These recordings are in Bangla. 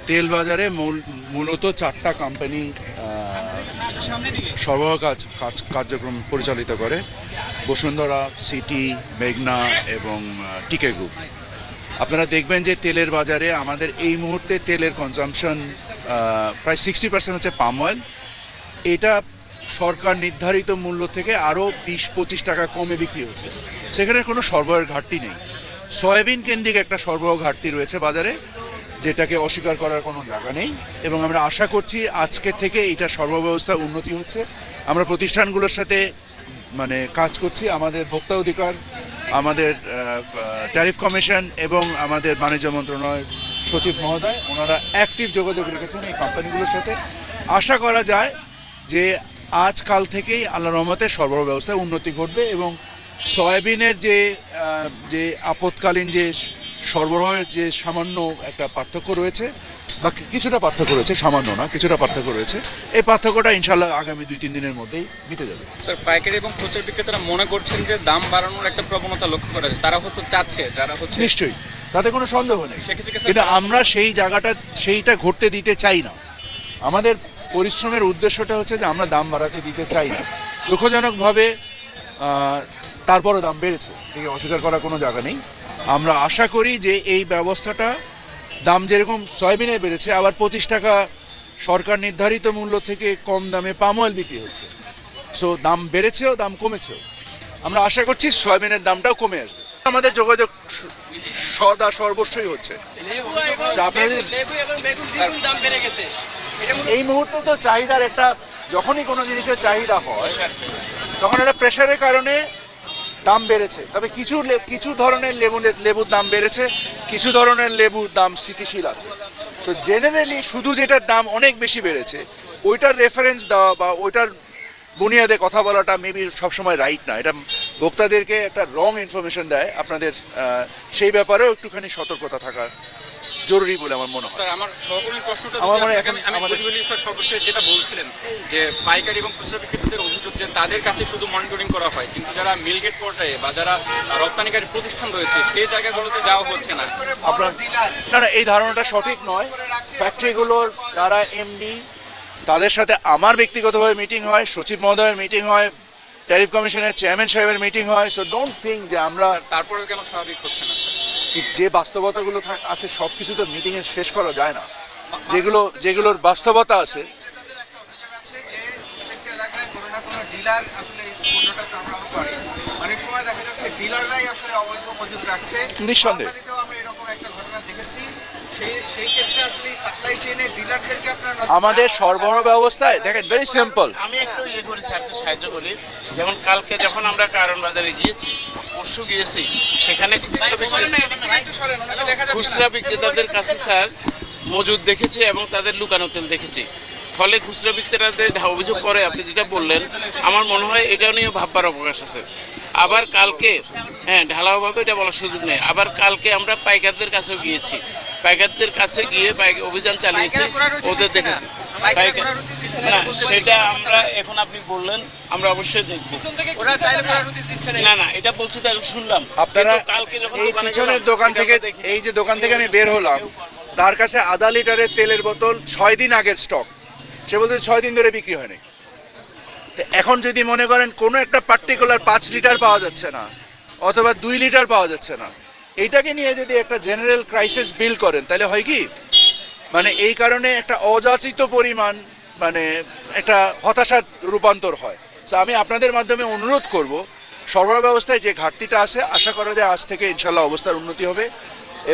তেল বাজারে মূলত চারটা কোম্পানি সরবরাহ কার্যক্রম পরিচালিত করে: বসুন্ধরা, সিটি, মেঘনা এবং টিকে গ্রুপ। আপনারা দেখবেন যে তেলের বাজারে আমাদের এই মুহূর্তে তেলের কনজাম্পশন প্রায় 60% হচ্ছে পাম অয়েল। এটা সরকার নির্ধারিত মূল্য থেকে আরও 20-25 টাকা কমে বিক্রি হচ্ছে। সেখানে কোনো সরবরাহের ঘাটতি নেই। সয়াবিন কেন্দ্রিক একটা সরবরাহ ঘাটতি রয়েছে বাজারে, যেটাকে অস্বীকার করার কোনো জায়গা নেই, এবং আমরা আশা করছি আজকে থেকে এটা সরবরাহ ব্যবস্থা উন্নতি হচ্ছে। আমরা প্রতিষ্ঠানগুলোর সাথে কাজ করছি। আমাদের ভোক্তা অধিকার, আমাদের ট্যারিফ কমিশন এবং আমাদের বাণিজ্য মন্ত্রণালয়ের সচিব মহোদয়, ওনারা অ্যাক্টিভ যোগাযোগ রেখেছেন এই কোম্পানিগুলোর সাথে। আশা করা যায় যে আজকাল থেকেই আল্লাহর রহমতে সরবরাহ ব্যবস্থায় উন্নতি ঘটবে, এবং সয়াবিনের যে আপৎকালীন যে সরবরাহের যে সামান্য একটা পার্থক্য রয়েছে, বা কিছুটা পার্থক্য রয়েছে, সামান্য না, কিছুটা পার্থক্য রয়েছে, এই পার্থক্যটা ইনশাল্লাহ আগামী 2-3 দিনের মধ্যেই মিটে যাবে। স্যার, পাইকারি এবং খুচরা বিক্রেতারা মনে করছেন যে দাম বাড়ানোর একটা প্রবণতা লক্ষ্য করা যাচ্ছে, তারা হয়তো চাচ্ছে, যারা হচ্ছে নিশ্চয়ই, তাতে কোনো সন্দেহ নেই, কিন্তু আমরা সেইটা ঘটতে দিতে চাই না। আমাদের পরিশ্রমের উদ্দেশ্যটা হচ্ছে যে আমরা দাম বাড়াতে দিতে চাই না। দুঃখজনকভাবে তারপরে দাম বেড়েছে, এটাকে অস্বীকার করার কোনো জায়গা নেই। আমরা আশা করি যে এই ব্যবস্থাটা, দাম যেরকম সয়াবিনে বেড়েছে, আবার 25 টাকা সরকার নির্ধারিত মূল্য থেকে কম দামে পাম অয়েল বিক্রি হচ্ছে। সো দাম বেড়েছেও, দাম কমেছেও। আমরা আশা করছি সয়াবিনের দামটাও কমে আসবে। আমাদের যোগাযোগ সর্বস্বই হচ্ছে। এই মুহূর্তে তো চাহিদার একটা, যখনই কোনো জিনিসের চাহিদা হয় তখন একটা প্রেশারের কারণে দাম বেড়েছে। তবে কিছু ধরনের লেবুর দাম বেড়েছে, কিছু ধরনের লেবুর দাম স্থিতিশীল আছে। তো জেনারেলি শুধু যেটার দাম অনেক বেশি বেড়েছে ওইটার রেফারেন্স দেওয়া বা ওইটার বুনিয়াদে কথা বলাটা মেবি সবসময় রাইট না। এটা ভোক্তাদেরকে একটা রং ইনফরমেশন দেয়। আপনাদের সেই ব্যাপারেও একটুখানি সতর্কতা থাকা জরুরি বলে আমার মনে হয়। স্যার, আমার সহকর্মীর প্রশ্নটা আমি বুঝিয়ে স্যার, সর্বশেষ যেটা বলছিলেন যে পাইকারি এবং খুচরা বিক্রেতাদের অভিযোগ যে তাদের কাছে শুধু মনিটরিং করা হয়, কিন্তু যারা মিলগেট পর্যায়ে বা যারা রপ্তানিকারী প্রতিষ্ঠান রয়েছে সেই জায়গাগুলোতে যাওয়া হচ্ছে না। না, এই ধারণাটা সঠিক নয়। ফ্যাক্টরিগুলোর যারা এমডি, তাদের সাথে আমার ব্যক্তিগতভাবে মিটিং হয়, সচিব মহোদয়ের মিটিং হয়, ট্যারিফ কমিশনের চেয়ারম্যান সাহেবের মিটিং হয়। সো ডোন্ট থিঙ্ক যে আমরা, তারপরেও কেন স্বাভাবিক হচ্ছে না স্যার? যে বাস্তবতাগুলো আছে সব কিছু তো মিটিংয়ে শেষ করা যায় না। যেগুলোর বাস্তবতা আছে, নিঃসন্দেহে আমাদের সরবরাহ ব্যবস্থায় দেখেন ভেরি সিম্পল। আমি একটু করি স্যারকে সাহায্য করি। যেমন কালকে যখন আমরা কারণ বাজারে গিয়েছি, পরশু গিয়েছি, সেখানে খুচরা বিক্রেতাদের কাছে স্যার মজুদ দেখেছি এবং তাদের লুকানো তেল দেখেছি। ফলে খুচরা বিক্রেতাদের অভিযোগ করে আপনি যেটা বললেন, আমার মনে হয় এটা নিয়ে ভাববার অবকাশ আছে। আবার কালকে ঢালাওভাবে এটা বলার সুযোগ নেই। আবার কালকে আমরা পাইকারদের কাছেও গিয়েছি, পাইকারদের কাছে গিয়ে অভিযান চালিয়েছি, ওদের দেখেছি। না, সেটা আমরা এখন আপনি বললেন, আমরা অবশ্যই দেখব। না, এটা বলছি তো শুনলাম। আপনারা এই পিছনের দোকান থেকে, এই যে দোকান থেকে আমি বের হলাম, তার কাছে আধা লিটারের তেলের বোতল 6 দিন আগের স্টক, সে বলতে 6 দিন ধরে বিক্রি হয়নি। এখন যদি মনে করেন কোনো একটা পার্টিকুলার 5 লিটার পাওয়া যাচ্ছে না অথবা 2 লিটার পাওয়া যাচ্ছে না, এইটাকে নিয়ে যদি একটা জেনারেল ক্রাইসিস বিল করেন, তাহলে হয় কি, এই কারণে একটা অযাচিত পরিমাণ একটা হতাশার রূপান্তর হয়। তো আমি আপনাদের মাধ্যমে অনুরোধ করব, সরবরাহ ব্যবস্থায় যে ঘাটতিটা আছে, আশা করা যায় আজ থেকে ইনশাল্লাহ অবস্থার উন্নতি হবে।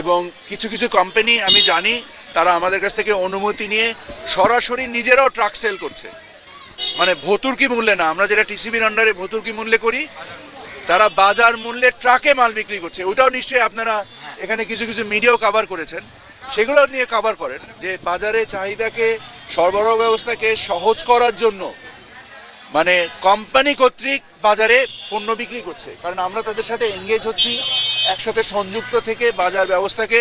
এবং কিছু কোম্পানি আমি জানি তারা আমাদের কাছ থেকে অনুমতি নিয়ে সরাসরি নিজেরাও ট্রাক সেল করছে, ভর্তুকি মূল্যে না। আমরা যেটা টিসিবির আন্ডারে ভর্তুকি মূল্যে করি, তারা বাজার মূল্যে ট্রাকে মাল বিক্রি করছে। ওটাও নিশ্চয়ই আপনারা এখানে কিছু মিডিয়াও কভার করেছেন, সেগুলো নিয়ে কভার করেন যে বাজারে চাহিদাকে, সরবরাহ ব্যবস্থাকে সহজ করার জন্য কোম্পানি কর্তৃক বাজারে পণ্য বিক্রি করছে। কারণ আমরা তাদের সাথে এঙ্গেজ হচ্ছি, একসাথে সংযুক্ত থেকে বাজার ব্যবস্থাকে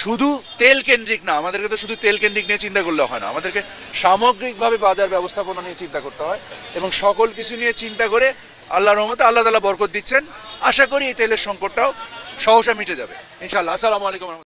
শুধু তেল কেন্দ্রিক না, আমাদেরকে তো শুধু তেল কেন্দ্রিক নিয়ে চিন্তা করলে হয় না, আমাদেরকে সামগ্রিকভাবে বাজার ব্যবস্থাপনা নিয়ে চিন্তা করতে হয়। এবং সকল কিছু নিয়ে চিন্তা করে আল্লাহর রহমতে আল্লাহ তাআলা বরকত দিচ্ছেন। আশা করি এই তেলের সংকটটাও সহসা মিটে যাবে ইনশাআল্লাহ। আসসালামু আলাইকুম।